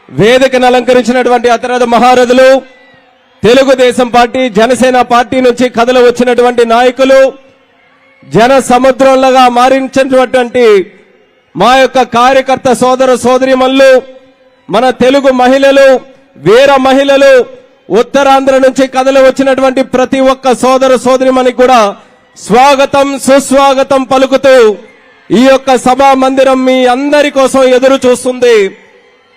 వేదికను అలంకరించినటువంటి అతిరథ మహారథులు, Telugu Desam party, Janasena party నుంచి కథలు వచ్చినటువంటి నాయకులు, జన సముద్రంలాగా మారించినటువంటి మా యొక్క కార్యకర్త సోదర సోదరీమణులు, మన తెలుగు మహిళలు, వీర మహిళలు, ఉత్తరాంధ్ర నుంచి కథలు వచ్చినటువంటి ప్రతి ఒక్క సోదర సోదరీమణికి కూడా స్వాగతం సుస్వాగతం పలుకుతూ ఈ యొక్క సభా మందిరం మీ అందరి కోసం ఎదురు చూస్తుంది.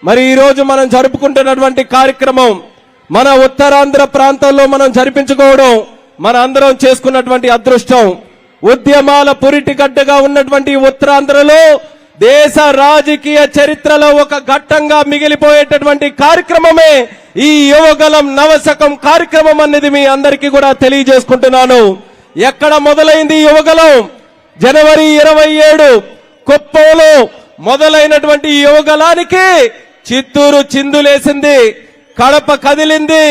మరి ఈ రోజు మనం జరుపుకుంటున్నటువంటి కార్యక్రమం మన ఉత్తరాంధ్ర ప్రాంతంలో మనం జరిపించుకోవడం మన అందరం చేసుకున్నటువంటి అదృష్టం. ఉద్యమాల పురిటిగడ్డగా ఉన్నటువంటి ఉత్తరాంధ్రలో దేశ రాజకీయ చరిత్రలో ఒక ఘట్టంగా మిగిలిపోయేటటువంటి కార్యక్రమమే ఈ యువగలం నవశకం కార్యక్రమం అనేది మీ అందరికీ కూడా తెలియజేసుకుంటున్నాను. ఎక్కడ మొదలైంది యువగలం? జనవరి 27 కుప్పంలో మొదలైనటువంటి యువగలానికి చిత్తూరు చిందులేసింది, కడప కదిలింది,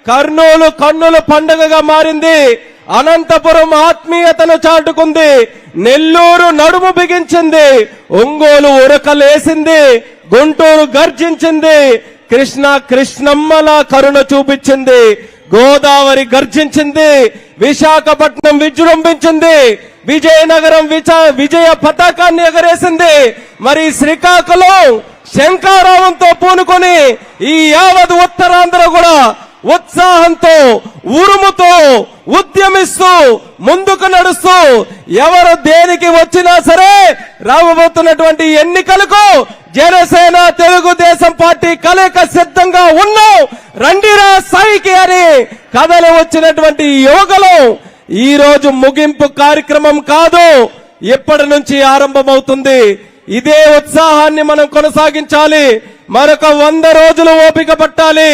కర్నూలు కన్నుల పండుగగా మారింది, అనంతపురం ఆత్మీయతను చాటుకుంది, నెల్లూరు నడుము బిగించింది, ఒంగోలు ఉరకలేసింది, గుంటూరు గర్జించింది, కృష్ణమ్మలా కరుణ చూపించింది, గోదావరి గర్జించింది, విశాఖపట్నం విజృంభించింది, విజయనగరం విజయ పతాకాన్ని ఎగరేసింది. మరి శ్రీకాకుళం శంకారావంతో పూనుకొని ఈ యావత్ ఉత్తరాంధ్ర కూడా ఉత్సాహంతో ఉరుముతో ఉద్యమిస్తూ ముందుకు నడుస్తూ ఎవరు దేనికి వచ్చినా సరే రాబోతున్నటువంటి ఎన్నికలకు జనసేన తెలుగుదేశం పార్టీ కలయిక సిద్ధంగా ఉన్నాం, రండిరా సాయికి అని కథలు వచ్చినటువంటి యువకులు ఈ రోజు ముగింపు కార్యక్రమం కాదు, ఇప్పటి నుంచి ఆరంభమవుతుంది. ఇదే ఉత్సాహాన్ని మనం కొనసాగించాలి. మరొక 100 రోజులు ఓపిక పట్టాలి.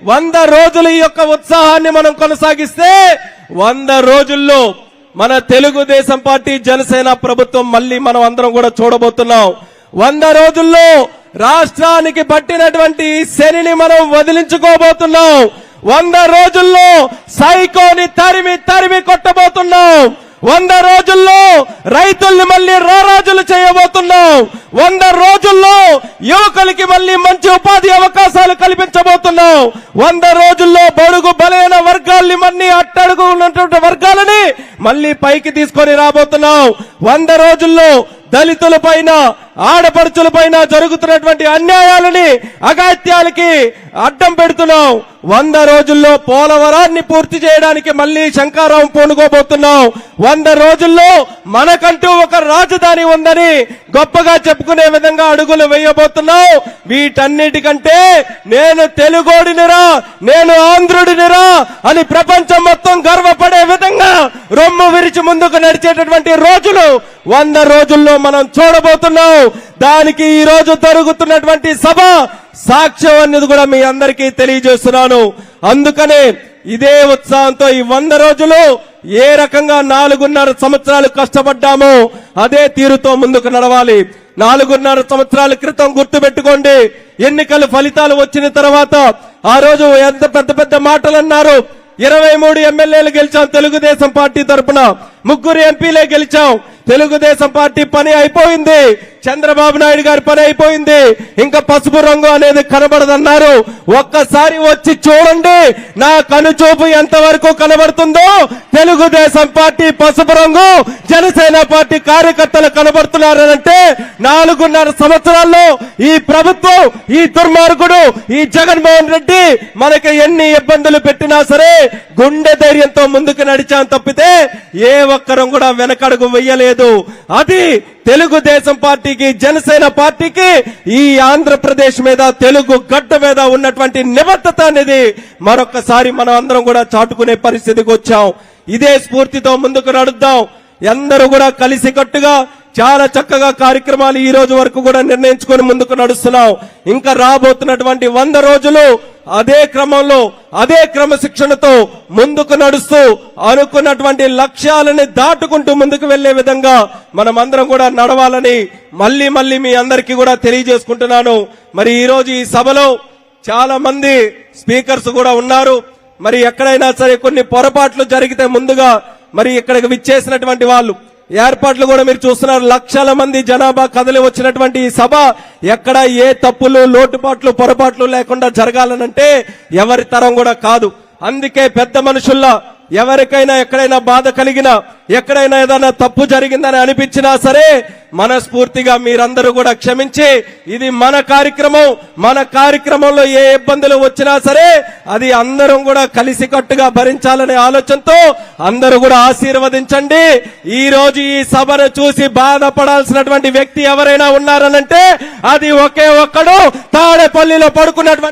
100 రోజులు ఈ యొక్క ఉత్సాహాన్ని మనం కొనసాగిస్తే 100 రోజుల్లో మన తెలుగుదేశం పార్టీ జనసేన ప్రభుత్వం మళ్ళీ మనం అందరం కూడా చూడబోతున్నాం. 100 రోజుల్లో రాష్ట్రానికి పట్టినటువంటి శనిని మనం వదిలించుకోబోతున్నాం. 100 రోజుల్లో సైకోని తరిమి కొట్టబోతున్నాం. 100 రోజుల్లో రైతుల్ని మళ్ళీ రారాజులు చేయబోతున్నాం. 100 రోజుల్లో యువకులకి మళ్ళీ మంచి ఉపాధి అవకాశాలు కల్పించబోతున్నాం. 100 రోజుల్లో బడుగు బలైన వర్గాల్ని మళ్ళీ అట్టడుగు ఉన్నటువంటి వర్గాలని మళ్ళీ పైకి తీసుకొని రాబోతున్నాం. 100 రోజుల్లో దళితుల పైన, ఆడపడుచుల పైన జరుగుతున్నటువంటి అన్యాయాలని, అగాత్యాలకి అడ్డం పెడుతున్నాం. 100 రోజుల్లో పోలవరాన్ని పూర్తి చేయడానికి మళ్ళీ శంకారావం పూనుకోబోతున్నాం. 100 రోజుల్లో మనకంటూ ఒక రాజధాని ఉందని గొప్పగా చెప్పుకునే విధంగా అడుగులు వేయబోతున్నాం. వీటన్నిటికంటే నేను తెలుగోడినిరా, నేను ఆంధ్రుడినిరా అని ప్రపంచం మొత్తం గర్వపడే విధంగా రొమ్ము విరిచి ముందుకు నడిచేటటువంటి రోజులు 100 రోజుల్లో మనం చూడబోతున్నాం. దానికి ఈ రోజు జరుగుతున్నటువంటి సభ సాక్ష్యం అనేది కూడా మీ అందరికీ తెలియజేస్తున్నాను. అందుకనే ఇదే ఉత్సాహంతో ఈ 100 రోజులు ఏ రకంగా 4.5 సంవత్సరాలు కష్టపడ్డామో అదే తీరుతో ముందుకు నడవాలి. 4.5 సంవత్సరాల క్రితం గుర్తుపెట్టుకోండి, ఎన్నికల ఫలితాలు వచ్చిన తర్వాత ఆ రోజు ఎంత పెద్ద మాటలు అన్నారు. 23 ఎమ్మెల్యేలు గెలిచాం తెలుగుదేశం పార్టీ తరఫున, 3 ఎంపీలే గెలిచాం. తెలుగుదేశం పార్టీ పని అయిపోయింది, చంద్రబాబు నాయుడు గారి పని అయిపోయింది, ఇంకా పసుపు రంగు అనేది కనబడదన్నారు. ఒక్కసారి వచ్చి చూడండి నా కనుచూపు ఎంతవరకు కనబడుతుందో. తెలుగుదేశం పార్టీ పసుపు రంగు జనసేన పార్టీ కార్యకర్తలు కనబడుతున్నారంటే 4.5 సంవత్సరాల్లో ఈ ప్రభుత్వం, ఈ దుర్మార్గుడు, ఈ జగన్మోహన్ రెడ్డి మనకి ఎన్ని ఇబ్బందులు పెట్టినా సరే గుండె ధైర్యంతో ముందుకు నడిచాం తప్పితే ఏ ఒక్కరం కూడా వెనకడుగు వెయ్యలేదు. అది తెలుగుదేశం పార్టీకి, జనసేన పార్టీకి ఈ ఆంధ్రప్రదేశ్ మీద, తెలుగు గడ్డ మీద ఉన్నటువంటి నిబద్ధత అనేది మరొకసారి మనం అందరం కూడా చాటుకునే పరిస్థితికి వచ్చాం. ఇదే స్ఫూర్తితో ముందుకు నడుద్దాం. అందరూ కూడా కలిసికట్టుగా చాలా చక్కగా కార్యక్రమాలు ఈ రోజు వరకు కూడా నిర్ణయించుకొని ముందుకు నడుస్తున్నాం. ఇంకా రాబోతున్నటువంటి 100 రోజులు అదే క్రమంలో, అదే క్రమశిక్షణతో ముందుకు నడుస్తూ అనుకున్నటువంటి లక్ష్యాలని దాటుకుంటూ ముందుకు వెళ్లే విధంగా మనం అందరం కూడా నడవాలని మళ్ళీ మీ అందరికీ కూడా తెలియజేసుకుంటున్నాను. మరి ఈ రోజు ఈ సభలో చాలా మంది స్పీకర్స్ కూడా ఉన్నారు. మరి ఎక్కడైనా సరే కొన్ని పొరపాట్లు జరిగితే ముందుగా మరి ఇక్కడికి విచ్చేసినటువంటి వాళ్ళు ఏర్పాట్లు కూడా మీరు చూస్తున్నారు. లక్షల మంది జనాభా కదిలి వచ్చినటువంటి ఈ సభ ఎక్కడ ఏ తప్పులు లోటుపాట్లు పొరపాట్లు లేకుండా జరగాలనంటే ఎవరి తరం కూడా కాదు. అందుకే పెద్ద మనుషుల్లా ఎవరికైనా ఎక్కడైనా బాధ కలిగినా ఎక్కడైనా ఏదైనా తప్పు జరిగిందని అనిపించినా సరే మనస్ఫూర్తిగా మీరందరూ కూడా క్షమించి ఇది మన కార్యక్రమం, మన కార్యక్రమంలో ఏ ఇబ్బందులు వచ్చినా సరే అది అందరం కూడా కలిసికట్టుగా భరించాలనే ఆలోచనతో అందరూ కూడా ఆశీర్వదించండి. ఈ రోజు ఈ సభను చూసి బాధపడాల్సినటువంటి వ్యక్తి ఎవరైనా ఉన్నారనంటే అది ఒకే ఒక్కడు తాడేపల్లిలో పడుకున్నటువంటి